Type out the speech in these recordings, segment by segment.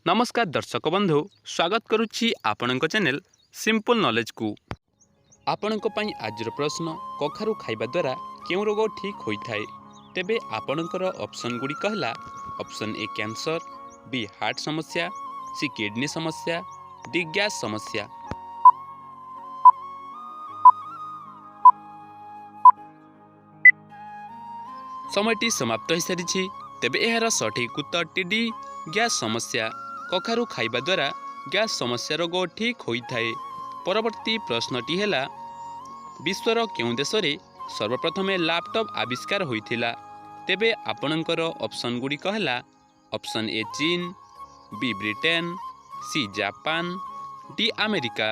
नमस्कार दर्शक बंधु स्वागत करुच्ची आपणक चैनल सिंपल नॉलेज को। आपणक पई आजर प्रश्न कखारु खाइबा द्वारा केउ रोग ठीक होइथाए। तेबे आपणकर ऑप्शन गुडी कहला option A cancer, B heart समस्या, सी किडनी समस्या, डी गैस समस्या। समयटी समाप्त हो सारी। तेबे यार सठिक उत्तर डी गैस समस्या। कखारु खाइबा द्वारा गैस समस्या रोग ठीक होइथाए। परवर्ती प्रश्नटी हैला विश्वर केउं देश रे सर्वप्रथम लैपटॉप आविष्कार होइथिला। तेबे आपणकर ऑप्शन गुडी कहला option A China, B Britain, C Japan, D America.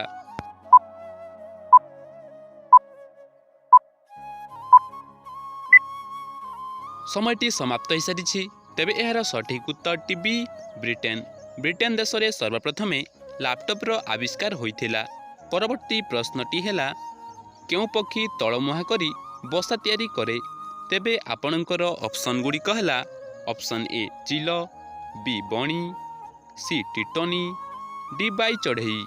समयटी समाप्त हो सारी। तेबे यार सठिक उत्तर बी ब्रिटेन। ब्रिटेन देश में सर्वप्रथम लैपटॉप रो आविष्कार होइथिला। परवर्ती प्रश्नटी हैला केउ पक्षी तलमुहा करी बसा तैयारी करे। तेबे आपणकर ऑप्शन गुडी कहला ऑप्शन ए चिल, बी बणी, सी टिटनी, डी बाई चढ़ई।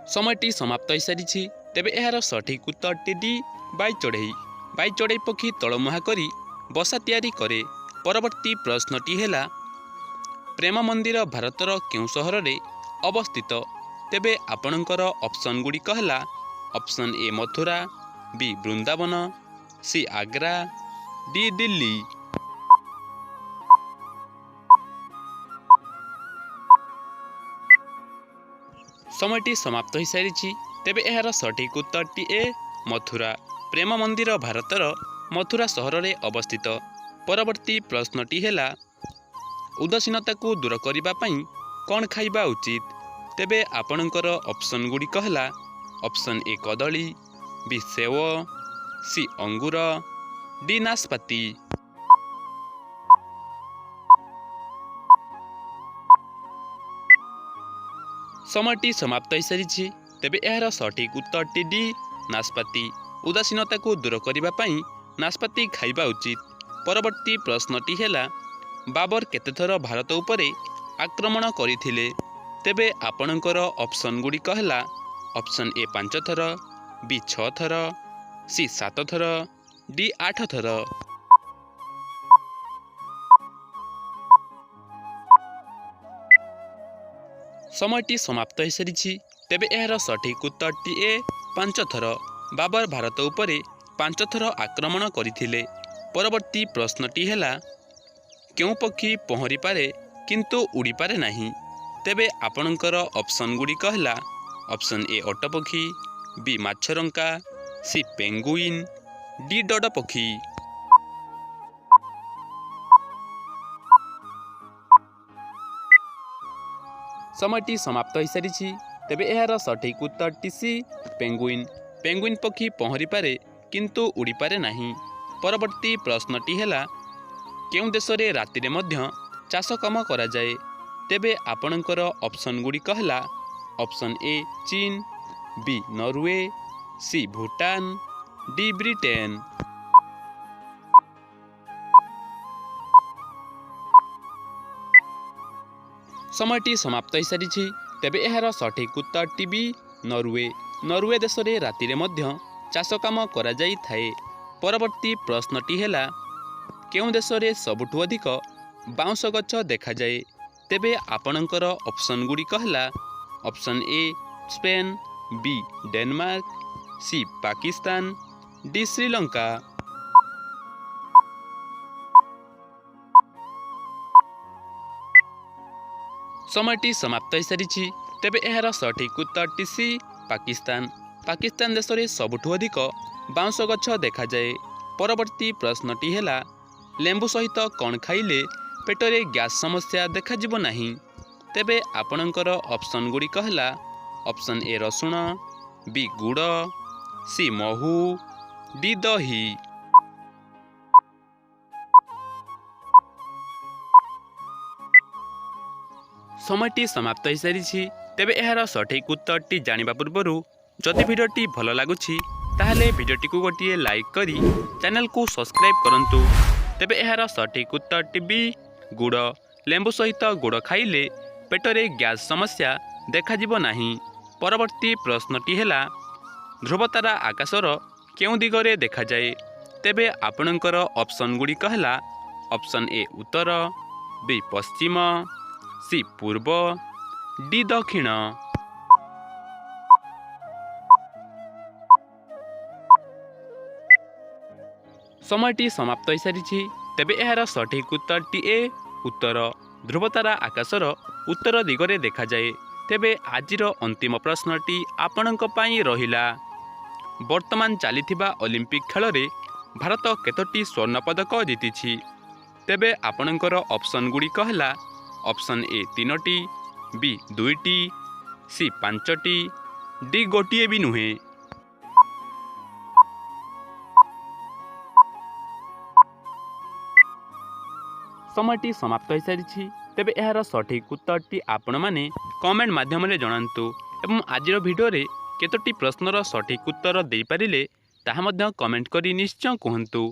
समयटी समाप्त हो सारी। तेबे यार सठिक उत्तर डी बाई चढ़ई। बाई चढ़ई पक्षी तलमुहा करी बसा तैयारी करे। परवर्ती प्रश्नटी हैला प्रेम मंदिर भारतर केउ सहर रे अवस्थित। तेबे आपणकर ऑप्शन गुडी कहला option A Mathura, B Vrindavan, C Agra, D Delhi. समयटी समाप्त हो सारी। तेबे यार सठिक उत्तर ए मथुरा। प्रेम मंदिर भारतर मथुरा सहर रे अवस्थित। परवर्ती प्रश्नटी हैला उदासीनता को दूर करिबा पई कौन खाइबा उचित। तेबे आपणकर ऑप्शन गुडी कहला ऑप्शन ए कदली, बी सेव, सी अंगूर, डी नाशपाती। समयटी समाप्त हो सारी। तेबे यार सठिक उत्तर डी नाशपाती। उदासीनता को दूर करिबा पई नाशपाती खाइबा उचित। परवर्ती प्रश्नटी हैला बाबर केतेथर भारत उपरे आक्रमण करिथिले। तेबे आपणकर ऑप्शन गुडी कहला ऑप्शन ए 5 थर, बी 6 थर, सी 7 थर, डी 8 थर। समयटी समाप्त हो सारी। तेबे यार सठिक उत्तर ए 5 थर। बाबर भारत उपरे 5 थर आक्रमण करिथिले। परवर्ती प्रश्नटी हैला केउ पक्षी पहरी पारे किंतु उड़ी पारे नहीं। तेबे आपणकर ऑप्शन गुडी कहला ऑप्शन ए ओटपक्षी, बी माछरंका, सी पेंगुइन, डी डड पक्षी। समयटी समाप्त हो सारी। तेबे यार सठिक उत्तर सी पेंगुइन। पेंगुइन पक्षी पहरी पारे किंतु उड़ी पारे नहीं। परवर्ती प्रश्नटी हैला केउ देश रे राति रे मध्य चाष काम करा जाए। तेबे आपणकर ऑप्शन गुडी कहला option A China, B Norway, C Bhutan, D Britain. समयटी समाप्त हो सारी। तेबे यार सठिक उत्तर बी नॉर्वे। नॉर्वे देश रे राति रे मध्य चाष काम करा जाई थाए। परवर्ती प्रश्नटी हैला केउ देश रे सबुठु अधिक बाउंस गछ देखा जाए। तेबे आपणकर ऑप्शन गुडी कहला option A Spain, B Denmark, C Pakistan, D Sri Lanka. समयटी समाप्त हो सारी। तेबे यार सठिक उत्तर सी पाकिस्तान। पाकिस्तान देश रे सबुठु अधिक बाउंस गछ देखा जाए। परवर्ती प्रश्नटी हैला लेंबू सहित कौन खाइले पेटरे गैस समस्या देखा जिवो नहीं। तेबे आपणकर ऑप्शन गुडी कहला ऑप्शन ए रसुण, बी गुड़, सी महू, डी दही। समयटी समाप्त हो सारी। तेबे यार सठिक उत्तर जानिबा पूर्वरु जदि भिडियोटी भल लागुछि ताहले भिडियोटी को गोटे लाइक करी चैनल को सब्सक्राइब करंतु। तेबे एहार सठिक उत्तर टी गुड़ लेंबू सहित गुड़ खाइले पेटरे गैस समस्या देखाजिब नाही। परवर्ती प्रश्नटी है ध्रुवतारा आकाशर केउं दिगरे देखा जाए। तेबे आपणकर ऑप्शन गुड़िक है ऑप्शन ए उत्तर, बी पश्चिम, सी पूर्व, डी दक्षिण। समयटी समाप्त हो सारी। तेबे एहार सठिक उत्तरटी ए उत्तर, ध्रुवतारा आकाशर उत्तर दिगरे देखा जाए। तेबे आजिर अंतिम प्रश्नटी आपणक पई रहिला। वर्तमान चलीथिबा ओलंपिक खेल रे भारत केतोटी स्वर्ण पदक जीतिछि। तेबे आपणकर ऑप्शन गुड़िक है ऑप्शन ए 3टी, बी 2टी, सी 5टी, डी गोटिए भी नुहे। समयटी समाप्त हो सारी। तेबे एहार सठिक उत्तरटी आपण माने कमेंट माध्यम जणांतु एवं आजिर भिडियो रे केतोटी प्रश्नर सठिक उत्तर दे पारिले ताहा मध्य कमेंट करी निश्चय कहंतु।